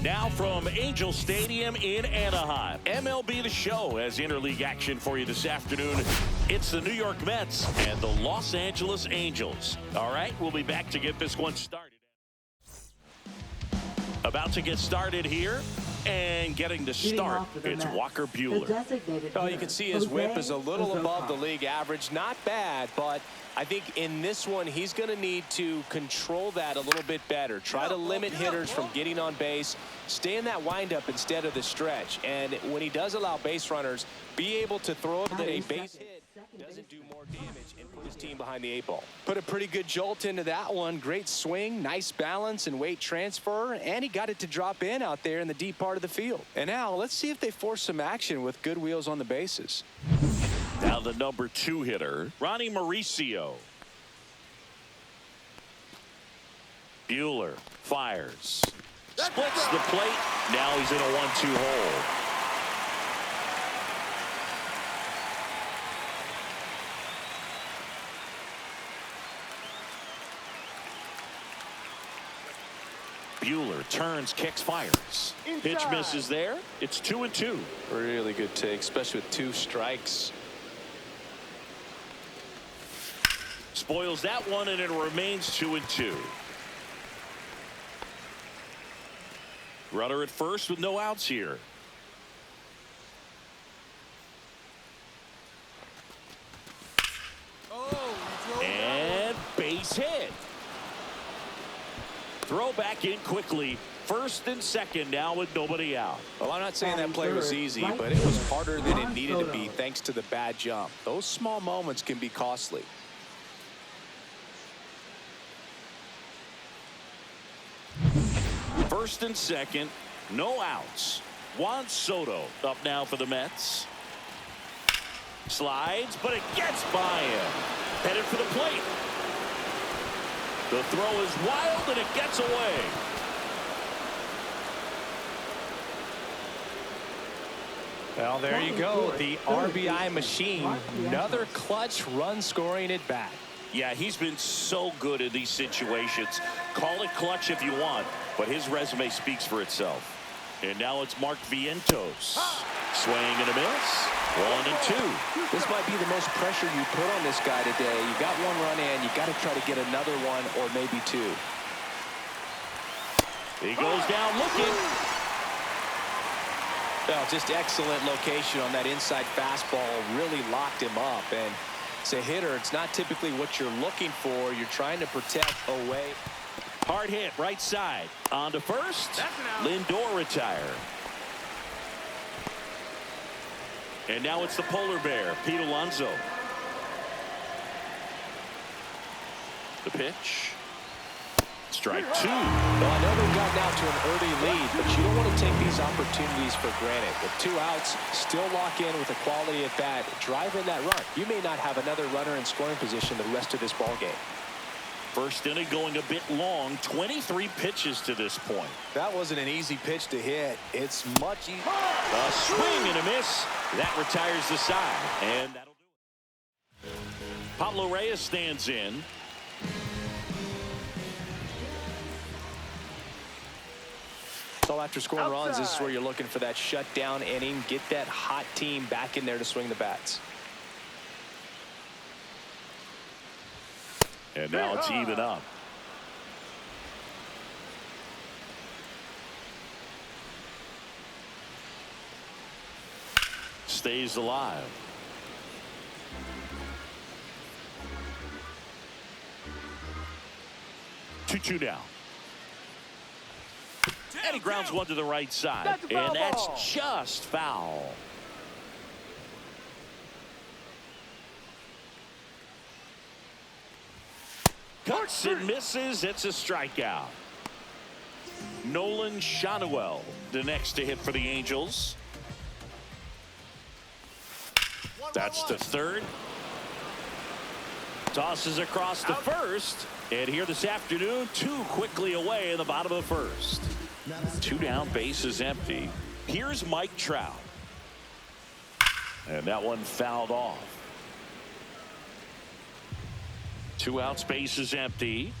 Now from Angel Stadium in Anaheim, MLB The Show has interleague action for you this afternoon. It's the New York Mets and the Los Angeles Angels. All right, we'll be back to get this one started. About to get started here. And getting the start, it's Walker Buehler. Oh, you can see his whip is a little above the league average. Not bad, but I think in this one, he's going to need to control that a little bit better. Try to limit hitters from getting on base. Stay in that windup instead of the stretch. And when he does allow base runners, be able to throw up that a base hit doesn't do more damage and put his team behind the 8 ball. Put a pretty good jolt into that one. Great swing, nice balance and weight transfer, and he got it to drop in out there in the deep part of the field. And now let's see if they force some action with good wheels on the bases. Now the number 2 hitter, Ronnie Mauricio. Buehler fires. Splits the plate. Now he's in a 1-2 hole. Buehler turns, kicks, fires. Pitch misses there. It's 2-2. Really good take, especially with 2 strikes. Spoils that one, and it remains 2-2. Runner at first with no outs here. And base hit. Throw back in quickly. First and second now with nobody out. Well, I'm not saying that play was easy, but it was harder than it needed to be thanks to the bad jump. Those small moments can be costly. First and second, no outs. Juan Soto up now for the Mets. Slides, but it gets by him. Headed for the plate. The throw is wild, and it gets away. Well, there you go. The RBI machine. Another clutch run scoring at bat. Yeah, he's been so good in these situations. Call it clutch if you want, but his resume speaks for itself. And now it's Mark Vientos. Swing and a miss. 1-2. This might be the most pressure you put on this guy today. You got 1 run in. You got to try to get another one or maybe 2. He goes down looking. Well, just excellent location on that inside fastball. Really locked him up. And as a hitter, it's not typically what you're looking for. You're trying to protect away. Hard hit, right side. On to first. Lindor retired. And now it's the polar bear, Pete Alonso. The pitch. Strike 2. Well, I know they've gotten out to an early lead, but you don't want to take these opportunities for granted. With 2 outs, still lock in with a quality at bat. Drive in that run. You may not have another runner in scoring position the rest of this ball game. First inning going a bit long. 23 pitches to this point. That wasn't an easy pitch to hit. It's much easier. A swing and a miss. That retires the side. And that'll do it. Pablo Reyes stands in. So after scoring runs, this is where you're looking for that shutdown inning. Get that hot team back in there to swing the bats. And now it's even up. Stays alive. Two down. And he grounds one to the right side. And that's just foul. Cuts and misses. It's a strikeout. Nolan Shanuel, the next to hit for the Angels. That's to third. Tosses across to first. And here this afternoon, 2 quickly away in the bottom of the first. 2 down, base is empty. Here's Mike Trout. And that one fouled off. 2 outs, base is empty.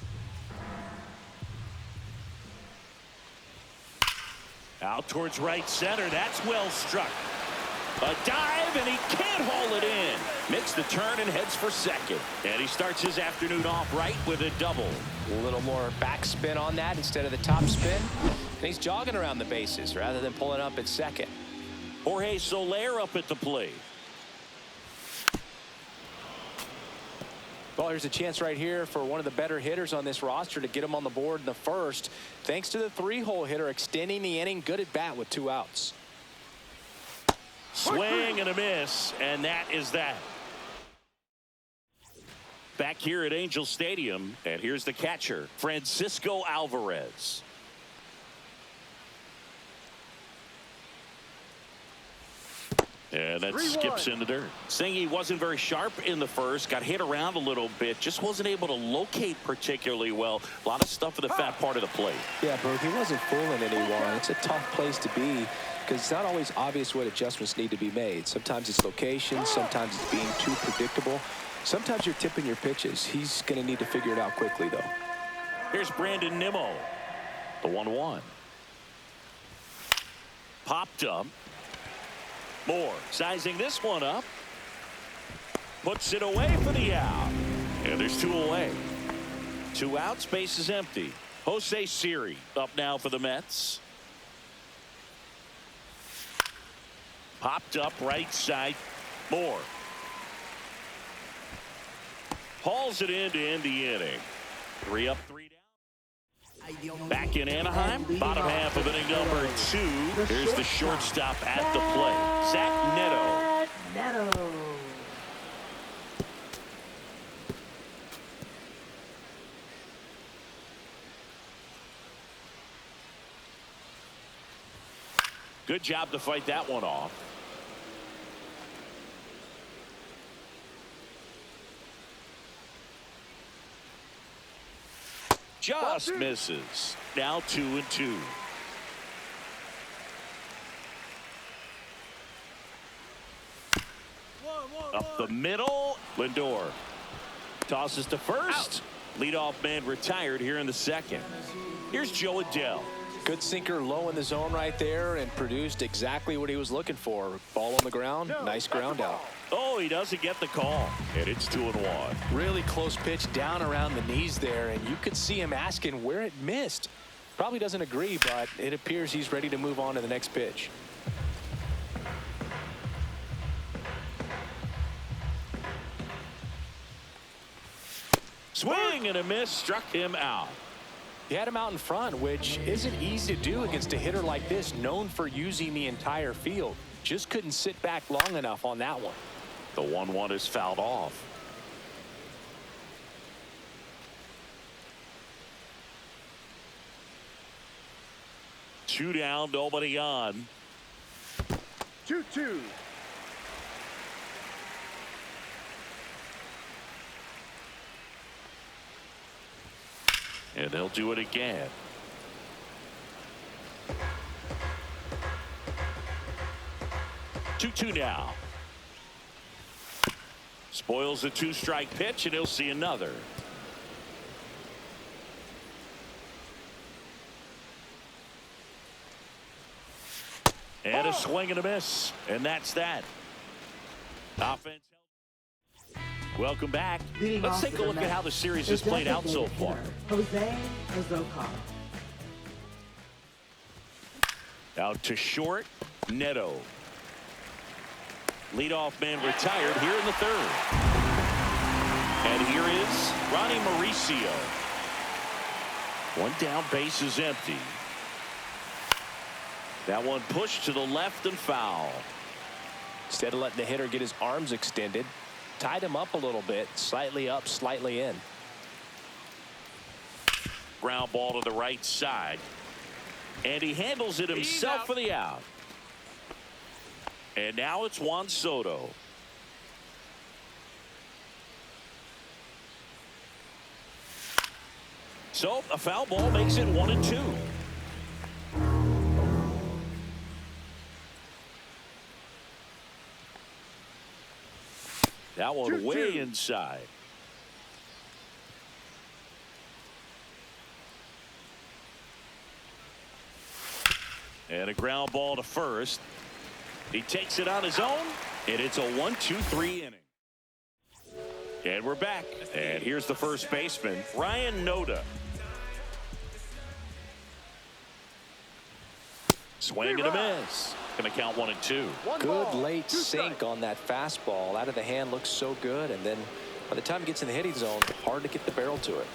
Out towards right center. That's well struck. A dive, and he can't haul it in. Makes the turn and heads for second. And he starts his afternoon off right with a double. A little more backspin on that instead of the top spin. And he's jogging around the bases rather than pulling up at second. Jorge Soler up at the plate. Well, here's a chance right here for one of the better hitters on this roster to get him on the board in the first. Thanks to the three-hole hitter extending the inning. Good at bat with 2 outs. Swing and a miss, and that is that. Back here at Angel Stadium, and here's the catcher, Francisco Alvarez. And that skips in the dirt. Saying he wasn't very sharp in the first, got hit around a little bit, just wasn't able to locate particularly well. A lot of stuff in the fat part of the plate. Yeah, Bert, he wasn't fooling anyone. It's a tough place to be because it's not always obvious what adjustments need to be made. Sometimes it's location, sometimes it's being too predictable. Sometimes you're tipping your pitches. He's going to need to figure it out quickly, though. Here's Brandon Nimmo, the 1-1. Popped up. Moore sizing this one up. Puts it away for the out. And there's 2 away. 2 outs, base is empty. Jose Siri up now for the Mets. Popped up right side. Moore. Hauls it in to end the inning. 3 up, 3 down. Back in Anaheim, bottom half of inning number 2. Here's the shortstop at the plate, Zach Neto. Good job to fight that one off. Just misses. Now 2-2. Up the middle. Lindor tosses to first. Leadoff man retired here in the second. Here's Joe Adele. Good sinker low in the zone right there and produced exactly what he was looking for. Ball on the ground. Nice ground out. Oh, he doesn't get the call. And it's 2-1. Really close pitch down around the knees there, and you could see him asking where it missed. Probably doesn't agree, but it appears he's ready to move on to the next pitch. Swing and a miss, struck him out. He had him out in front, which isn't easy to do against a hitter like this, known for using the entire field. Just couldn't sit back long enough on that one. The 1-1 is fouled off. Two down, nobody on. 2-2. And they'll do it again. Two now. Spoils the 2-strike pitch, and he'll see another. And a swing and a miss, and that's that. Offense. Welcome back. Let's take a look at how the series has played out so far. Jose Azocar. Out to short, Neto. Leadoff man retired here in the third. And here is Ronnie Mauricio. One down, base is empty. That one pushed to the left and foul. Instead of letting the hitter get his arms extended, tied him up a little bit, slightly up, slightly in. Ground ball to the right side. And he handles it himself for the out. And now it's Juan Soto. So a foul ball makes it 1-2. That one way inside. And a ground ball to first. He takes it on his own, and it's a 1-2-3 inning. And we're back. And here's the first baseman, Ryan Noda. Swing and a miss. Going to count 1-2. Good late sink on that fastball. Out of the hand, looks so good. And then by the time it gets in the hitting zone, hard to get the barrel to it.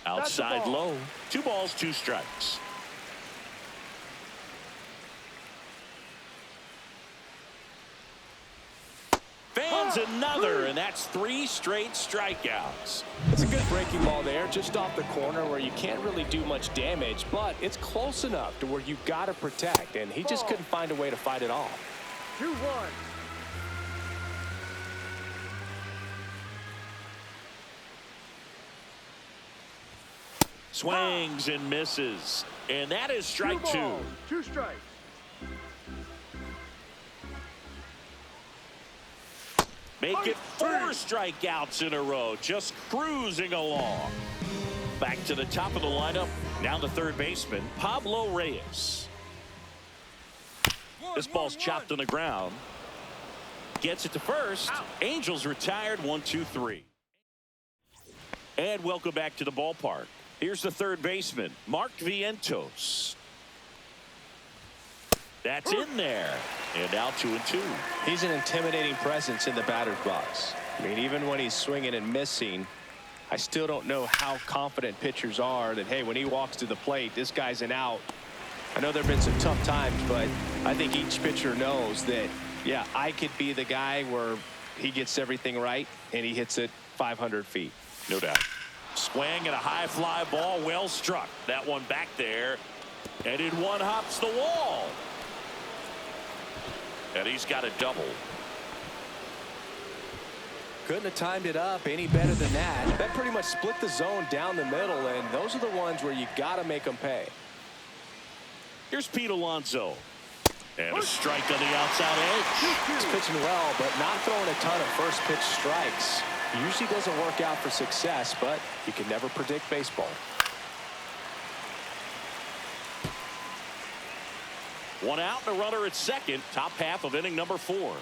Outside low. 2 balls, 2 strikes. Fans another, and that's 3 straight strikeouts. It's a good breaking ball there, just off the corner where you can't really do much damage, but it's close enough to where you got to protect, and he just couldn't find a way to fight it off. 2-1. Swings and misses. And that is strike 2. 2 strikes. Make it 4 strikeouts in a row. Just cruising along. Back to the top of the lineup. Now the third baseman, Pablo Reyes. This ball's chopped on the ground. Gets it to first. Angels retired 1-2-3. And welcome back to the ballpark. Here's the third baseman, Mark Vientos. That's in there. And now 2-2. He's an intimidating presence in the batter's box. I mean, even when he's swinging and missing, I still don't know how confident pitchers are that, hey, when he walks to the plate, this guy's an out. I know there have been some tough times, but I think each pitcher knows that, yeah, I could be the guy where he gets everything right and he hits it 500 feet. No doubt. Swing and a high fly ball, well struck. That one back there, and it one hops the wall. And he's got a double. Couldn't have timed it up any better than that. That pretty much split the zone down the middle, and those are the ones where you got to make them pay. Here's Pete Alonso. And a strike on the outside edge. He's pitching well, but not throwing a ton of first pitch strikes. Usually doesn't work out for success, but you can never predict baseball. One out and a runner at second. Top half of inning number 4.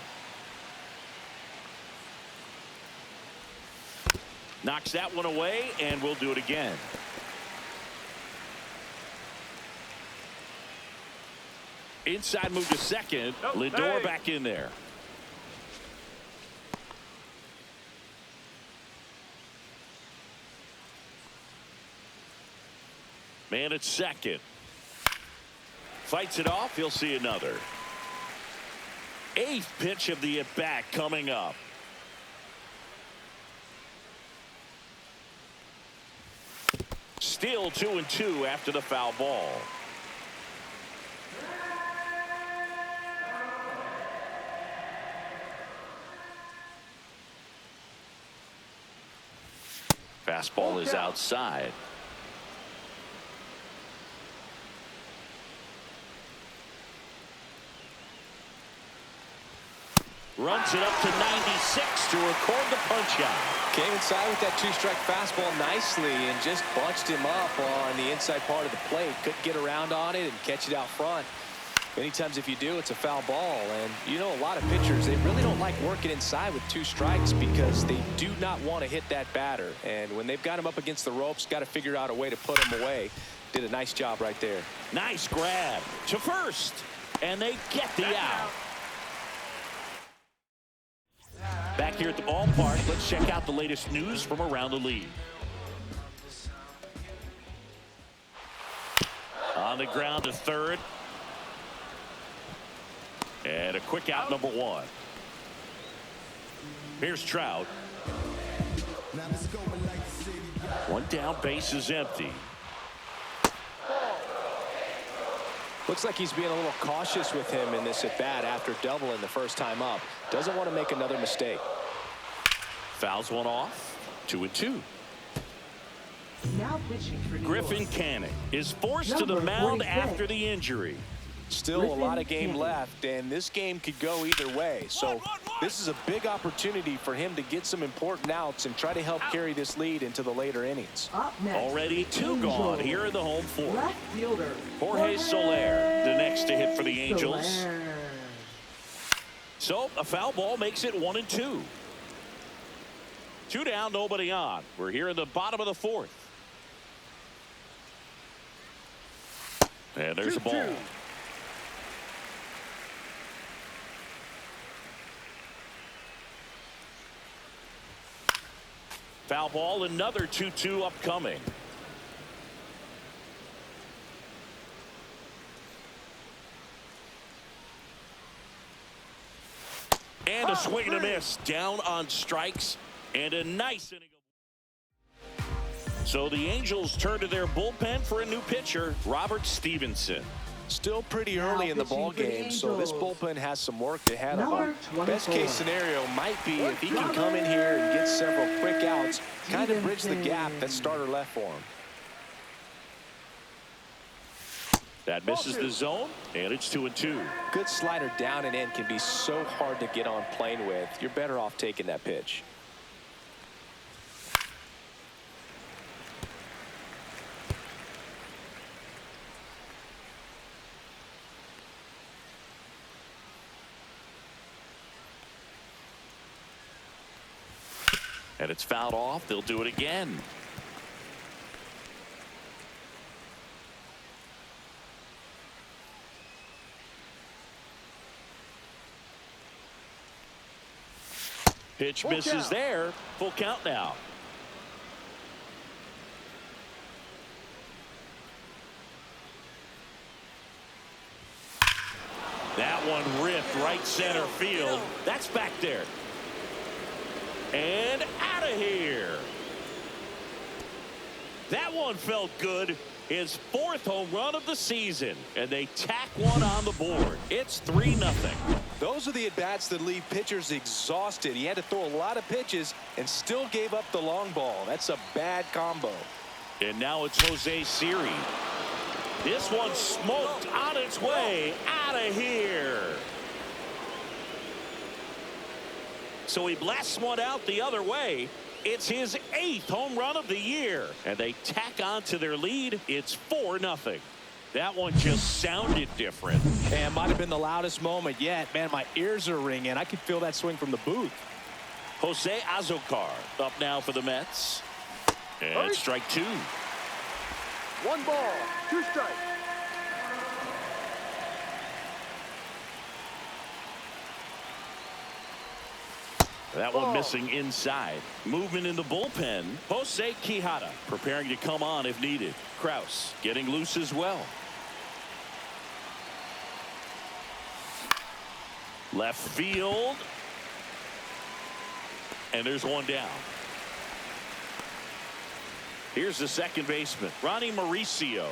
Knocks that one away, and we'll do it again. Inside move to second. Lindor back in there. Man at second. Fights it off. He'll see another. 8th pitch of the at-bat coming up. Still 2-2 after the foul ball. Fastball is outside. Runs it up to 96 to record the punch out. Came inside with that 2-strike fastball nicely and just bunched him up on the inside part of the plate. Couldn't get around on it and catch it out front. Many times if you do, it's a foul ball. And you know, a lot of pitchers, they really don't like working inside with 2 strikes because they do not want to hit that batter. And when they've got him up against the ropes, got to figure out a way to put him away. Did a nice job right there. Nice grab to first. And they get the out. Back here at the ballpark, let's check out the latest news from around the league. On the ground to third. And a quick out, number 1. Here's Trout. One down, base is empty. Looks like he's being a little cautious with him in this at-bat after doubling the first time up. Doesn't want to make another mistake. Fouls one off. 2-2. Now pitching for New Griffin York. Canning is forced to the Number mound 46. after the injury. Still a lot of game left, and this game could go either way. So this is a big opportunity for him to get some important outs and try to help carry this lead into the later innings. Already 2 gone here in the home fourth. Left fielder Jorge Soler, the next to hit for the Angels. Soler. So a foul ball makes it 1-2. 2 down, nobody on. We're here in the bottom of the fourth. And there's a ball. Foul ball, another 2-2 upcoming. And a swing and a miss. Down on strikes. And a nice inning. So the Angels turn to their bullpen for a new pitcher, Robert Stevenson. Still pretty early in the ball game, so this bullpen has some work ahead of Number him. Best case scenario might be if he can come in here and get several quick outs, kind of bridge the gap that starter left for him. That misses the zone, and it's 2-2. Good slider down and in can be so hard to get on plane with. You're better off taking that pitch. And it's fouled off. They'll do it again. Pitch misses there. Full count now. That one ripped right center field. That's back there. And out of here. That one felt good. His 4th home run of the season. And they tack one on the board. It's 3-0. Those are the at-bats that leave pitchers exhausted. He had to throw a lot of pitches and still gave up the long ball. That's a bad combo. And now it's Jose Siri. This one smoked on its way out of here. So he blasts one out the other way. It's his 8th home run of the year. And they tack on to their lead. It's 4-0. That one just sounded different. And might have been the loudest moment yet. Man, my ears are ringing. I could feel that swing from the booth. Jose Azocar up now for the Mets. And strike 2. 1 ball, 2 strikes. That one missing inside. Movement in the bullpen. Jose Quijada preparing to come on if needed. Kraus getting loose as well. Left field. And there's one down. Here's the second baseman, Ronnie Mauricio.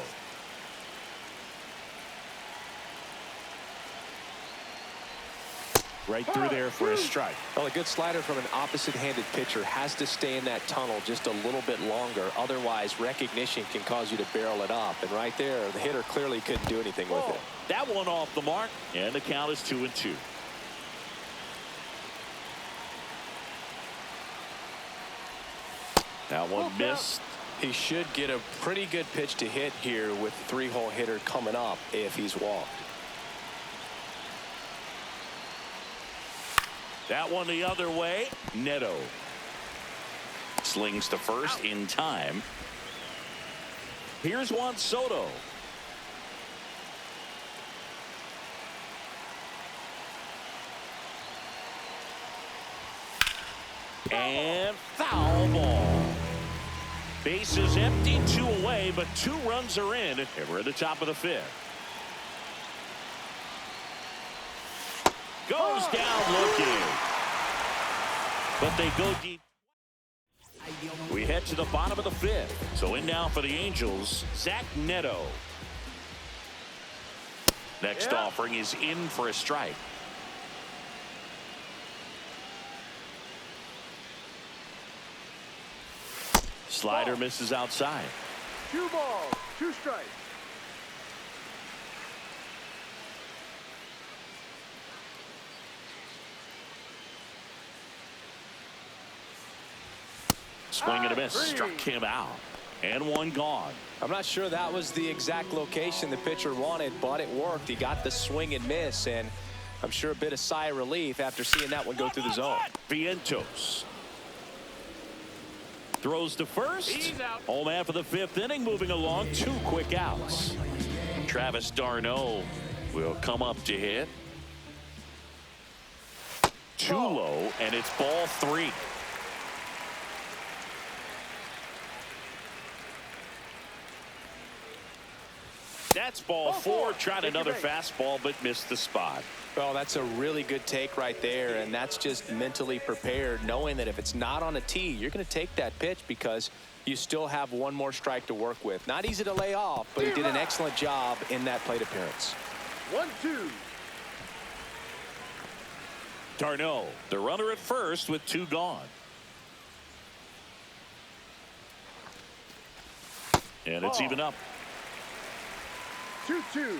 Right through there for a strike. Well, a good slider from an opposite-handed pitcher has to stay in that tunnel just a little bit longer. Otherwise, recognition can cause you to barrel it up. And right there, the hitter clearly couldn't do anything with it. That one off the mark, and the count is 2-2. That one missed. He should get a pretty good pitch to hit here with the 3-hole hitter coming up if he's walked. That one the other way. Neto slings to first in time. Here's Juan Soto. And foul ball. Bases empty, 2 away, but 2 runs are in, and we're at the top of the 5th. Goes down looking. But they go deep. We head to the bottom of the 5th. So in now for the Angels, Zach Neto. Next offering is in for a strike. Slider misses outside. 2 balls, 2 strikes. Swing and a miss. Struck him out. And one gone. I'm not sure that was the exact location the pitcher wanted, but it worked. He got the swing and miss, and I'm sure a bit of sigh of relief after seeing that one go through the zone. Vientos throws to first. Home half of the fifth inning, moving along. 2 quick outs. Travis d'Arnaud will come up to hit. Too low, and it's ball 3. That's ball 4. Tried another fastball, but missed the spot. Well, that's a really good take right there, and that's just mentally prepared, knowing that if it's not on a tee, you're going to take that pitch because you still have one more strike to work with. Not easy to lay off, but he did an excellent job in that plate appearance. 1-2. d'Arnaud, the runner at first with 2 gone. And it's even up. 2-2.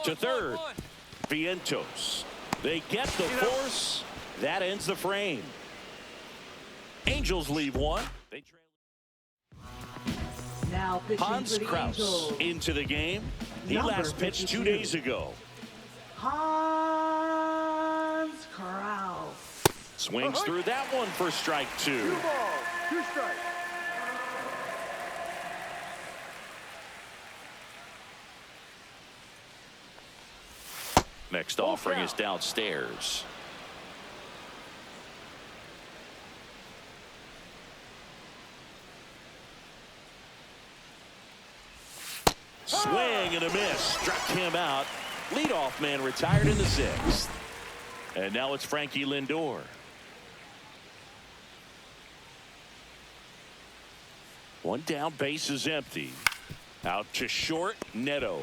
To third. Vientos. They get the force. That ends the frame. Angels leave one. They trail. Now pitching Hans for the Kraus Angels. into the game. He Number last pitched 2 52. days ago. Hans Kraus. Swings through that one for strike 2. 2 balls, 2 strikes. Next offering is downstairs. Swing and a miss. Struck him out. Leadoff man retired in the 6th. And now it's Frankie Lindor. One down, base is empty. Out to short, Neto.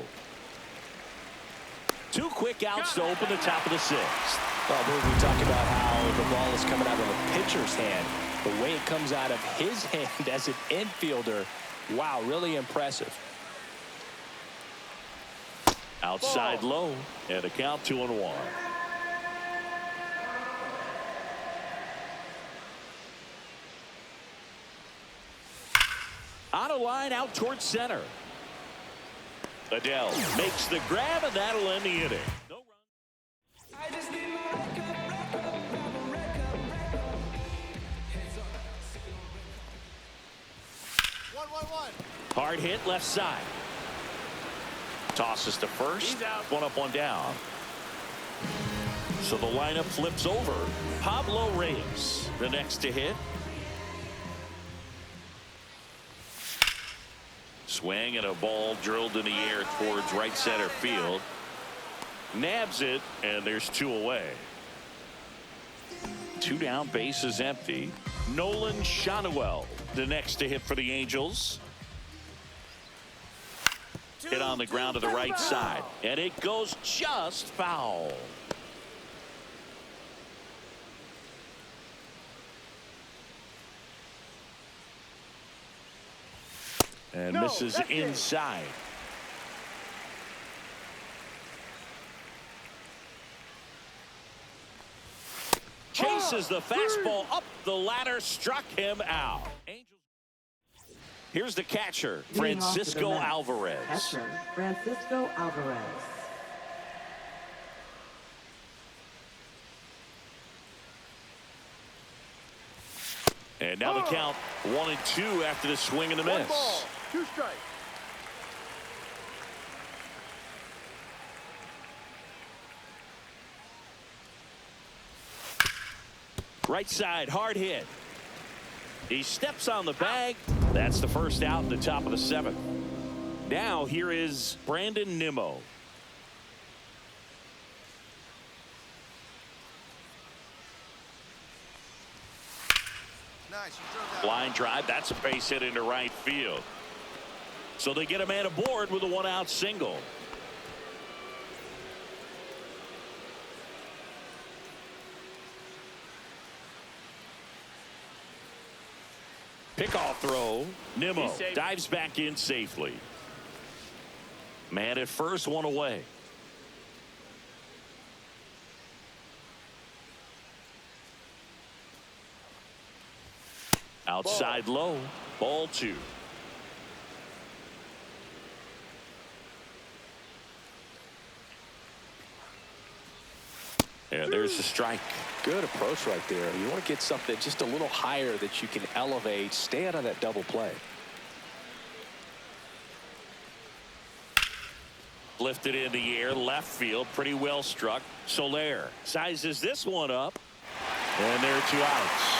2 quick outs to open the top of the 6th. Well, we talk about how the ball is coming out of a pitcher's hand. The way it comes out of his hand as an infielder, wow, really impressive. Outside low, and a count 2-1. On a line out towards center. Adele makes the grab, and that'll end the inning. No run. I just need my record. One. Hard hit left side. Tosses to first. One up, one down. So the lineup flips over. Pablo Reyes, the next to hit. Swing and a ball drilled in the air towards right center field. Nabs it, and there's 2 away. 2 down, base is empty. Nolan Shanuel, the next to hit for the Angels. Hit on the ground to the right side, and it goes just foul. And misses inside. Chases the fastball up the ladder, struck him out. Angels. Here's the catcher, Leading off to the Francisco Mets. Alvarez. Catcher, Francisco Alvarez. And now the count 1-2 after the swing and the 1 miss. ball, 2 strikes. Right side, hard hit. He steps on the bag. That's the first out in the top of the 7th. Now here is Brandon Nimmo. Line drive, that's a base hit into right field. So they get a man aboard with a 1-out single. Pickoff throw. Nimmo dives back in safely. Man at first, 1 away. Outside low. Ball 2. And there's the strike. Good approach right there. You want to get something just a little higher that you can elevate. Stay out of that double play. Lifted in the air, left field, pretty well struck. Soler sizes this one up. And there are 2 outs.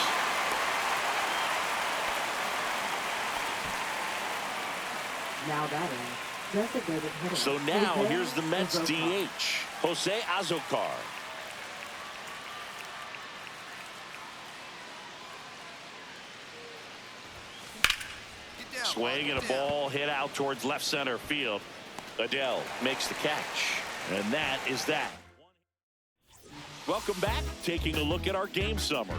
Now batting, designated hitter. So now Jose here's the Mets Azocar. DH, Jose Azocar. Get down. Swing and a Get down. ball hit out towards left center field. Adele makes the catch. And that is that. Welcome back. Taking a look at our game summary.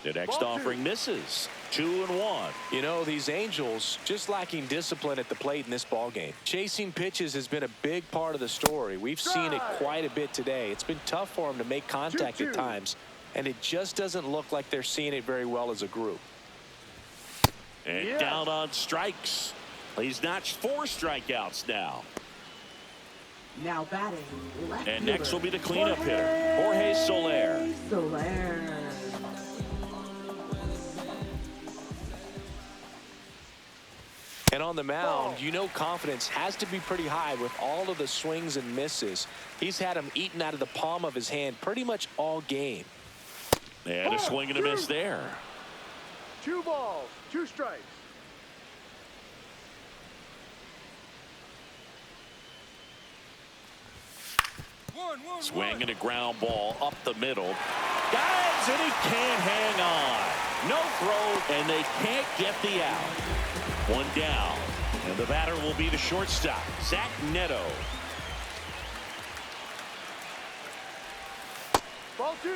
The next Ball 2. offering misses. 2-1. You know, these Angels just lacking discipline at the plate in this ball game. Chasing pitches has been a big part of the story. We've seen it quite a bit today. It's been tough for them to make contact 2-2. at times, and it just doesn't look like they're seeing it very well as a group. And Yeah. down on strikes. He's notched 4 strikeouts now. Now batting, left And next fielder, will be the cleanup hitter, Jorge Soler. Soler. And on the mound, you know confidence has to be pretty high with all of the swings and misses. He's had them eaten out of the palm of his hand pretty much all game. And a swing and a miss there. 2 balls, 2 strikes. Swing and a ground ball up the middle. Dives and he can't hang on. No throw and they can't get the out. 1 down. And the batter will be the shortstop, Zach Neto. Ball 2.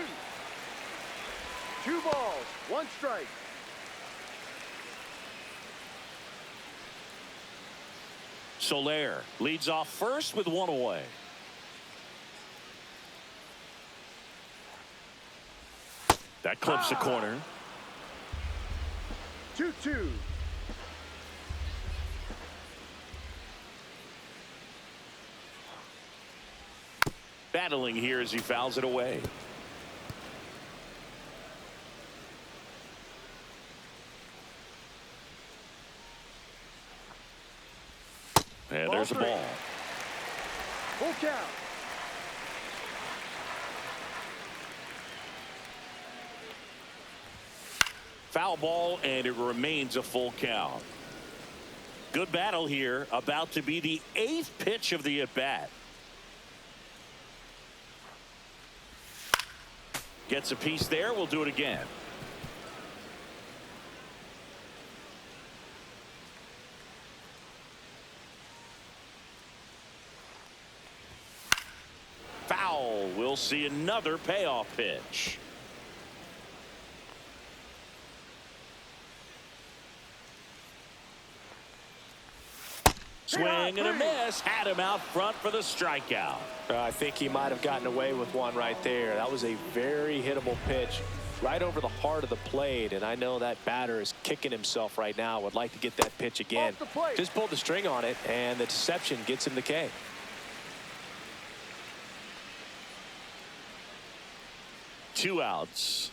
2 balls, 1 strike. Soler leads off first with 1 away. That clips the corner. 2-2. Battling here as he fouls it away. And Ball there's a 3. ball. Full count. Foul ball, and it remains a full count. Good battle here. About to be the 8th pitch of the at-bat. Gets a piece there. We'll do it again. Foul. We'll see another payoff pitch. Swing and a miss. Had him out front for the strikeout. I think he might have gotten away with one right there. That was a very hittable pitch right over the heart of the plate, and I know that batter is kicking himself right now. Would like to get that pitch again. Off the plate. Just pulled the string on it, and the deception gets him the K. Two outs.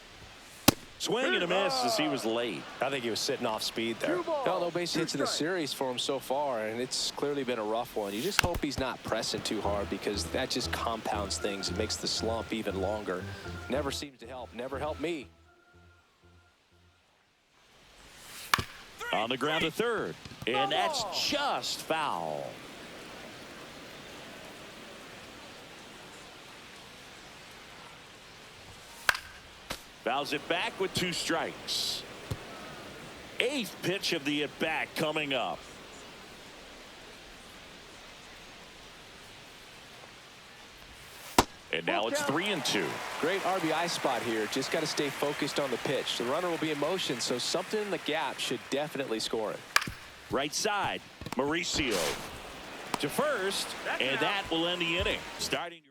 Swing and a miss as he was late. I think he was sitting off speed there. 2 balls, No base 2 hits in the strikes. series for him so far, and it's clearly been a rough one. You just hope he's not pressing too hard, because that just compounds things. It makes the slump even longer. Never seems to help. Never helped me. On the ground to third. And that's just foul. Fouls it back with 2 strikes. 8th pitch of the at-bat coming up. And now it's 3-2. Great RBI spot here. Just got to stay focused on the pitch. The runner will be in motion, so something in the gap should definitely score it. Right side, Mauricio to first, and that will end the inning. Starting to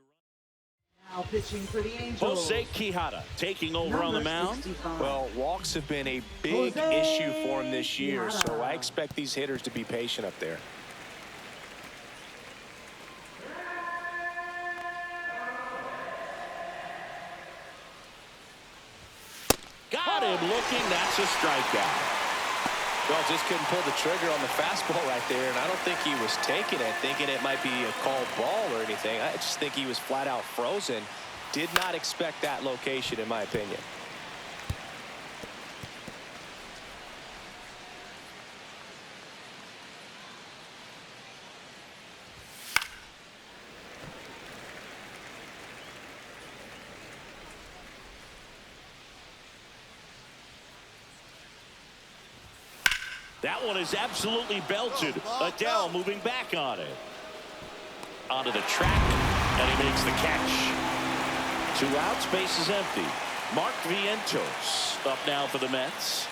Now Now pitching for the Angels. Jose Quijada taking over on the Number mound. 65. Well, walks have been a big Jose issue for him this year, so Quijada. I expect these hitters to be patient up there. Got him looking. That's a strikeout. Well, just couldn't pull the trigger on the fastball right there, and I don't think he was taking it, thinking it might be a called ball or anything. I just think he was flat out frozen. Did not expect that location, in my opinion. That one is absolutely belted. Adele moving back on it. Onto the track, and he makes the catch. 2 outs, base is empty. Mark Vientos up now for the Mets.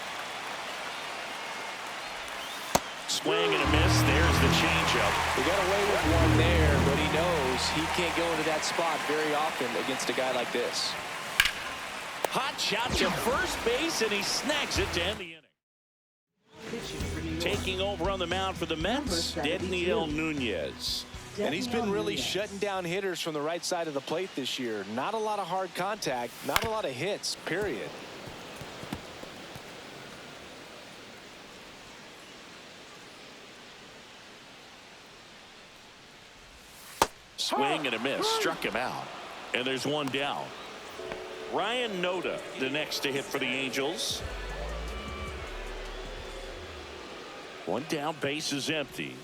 Swing and a miss. There's the changeup. He got away with one there, but he knows he can't go into that spot very often against a guy like this. Hot shot to first base, and he snags it to end the inning. Pitching for New York. Taking over on the mound for the Mets, Number 72. Daniel Nunez. And he's been really Nunez. shutting down hitters from the right side of the plate this year. Not a lot of hard contact, not a lot of hits, period. Swing and a miss. Struck him out. And there's one down. Ryan Noda, the next to hit for the Angels. One down, base is empty.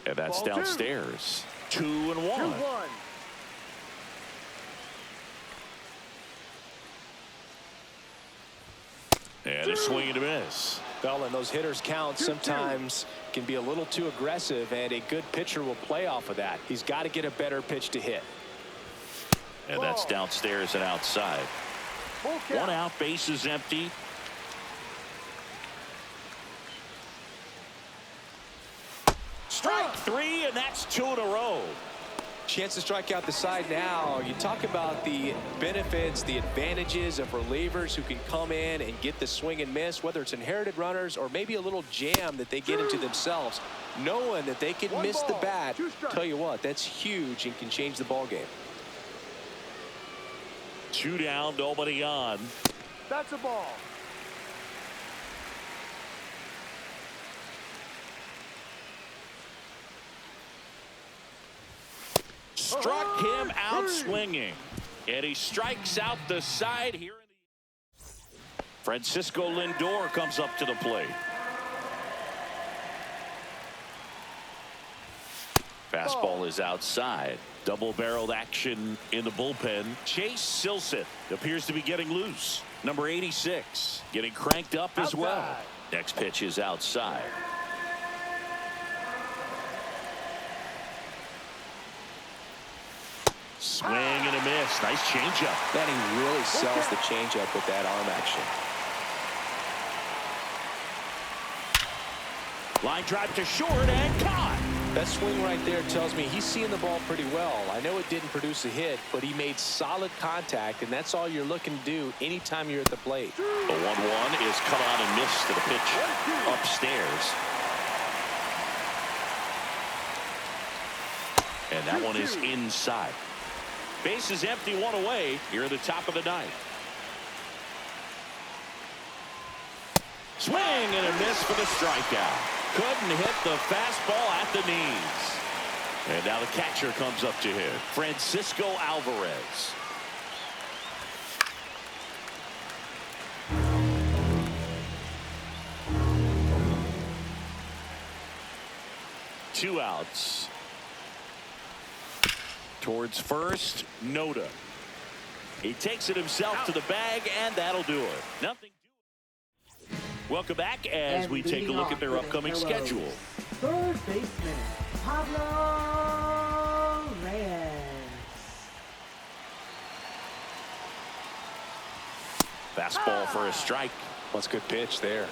And that's Ball two. downstairs. 2-1. 2-1. And a swing and a miss. Well, and those hitters count sometimes can be a little too aggressive, and a good pitcher will play off of that. He's got to get a better pitch to hit. And that's downstairs and outside. Full 1 count. out, base is empty. Strike 3, and that's 2 in a row. Chance to strike out the side now. You talk about the benefits, the advantages of relievers who can come in and get the swing and miss, whether it's inherited runners or maybe a little jam that they get into themselves. Knowing that they can One miss the ball, bat, 2 strikes. tell you what, that's huge and can change the ball game. 2 down, nobody on. That's a ball. Struck him out swinging. And he strikes out the side here. Francisco Lindor comes up to the plate. Fastball is outside. Double-barreled action in the bullpen. Chase Silseth appears to be getting loose. Number 86 getting cranked up as well. Outside. Next pitch is outside. Swing and a miss. Nice changeup. Man, he really sells the changeup with that arm action. Line drive to short and caught. That swing right there tells me he's seeing the ball pretty well. I know it didn't produce a hit, but he made solid contact, and that's all you're looking to do anytime you're at the plate. The 1-1 is cut on and missed to the pitch upstairs. And that one is inside. Base is empty, 1 away here at the top of the 9th. Swing and a miss for the strikeout. Couldn't hit the fastball at the knees. And now the catcher comes up to hit. Francisco Alvarez. Two outs. Towards first, Noda. He takes it himself to the bag, and that'll do it. Nothing. Welcome back as And we take a leading look off at their with upcoming the schedule. Third baseman, Pablo Reyes. Fastball for a strike. What's a good pitch there.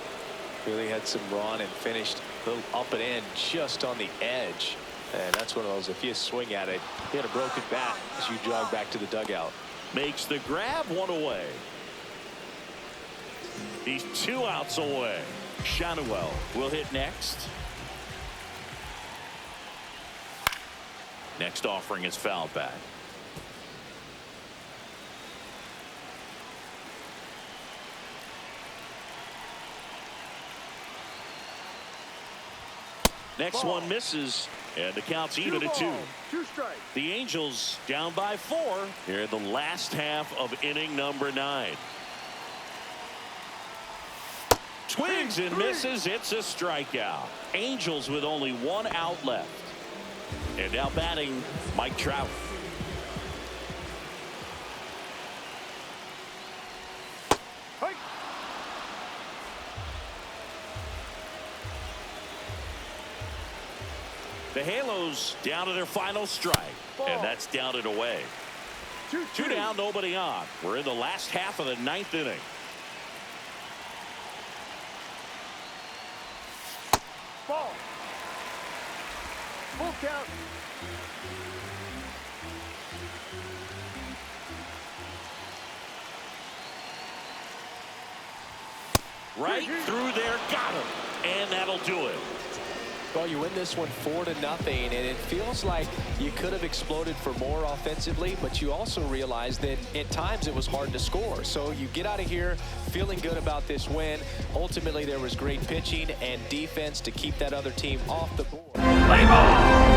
Really had some run and finished a little up and in just on the edge. And that's one of those, if you swing at it, you had a broken bat as you jog back to the dugout. Makes the grab, one away. He's 2 outs away. Shanuel will hit next. Next offering is fouled back. Next one misses, and the count's even at 2. 2 strikes. The Angels down by 4 here in the last half of inning number 9. Swings and misses. It's a strikeout. Angels with only 1 out left. And now batting, Mike Trout. Hey. The Halos down to their final strike. And that's down and away. 2 down, nobody on. We're in the last half of the 9th inning. Ball. Full count. Right through there, got him. And that'll do it. Well, you win this one 4-0, and it feels like you could have exploded for more offensively, but you also realize that at times it was hard to score. So you get out of here feeling good about this win. Ultimately, there was great pitching and defense to keep that other team off the board. Play ball.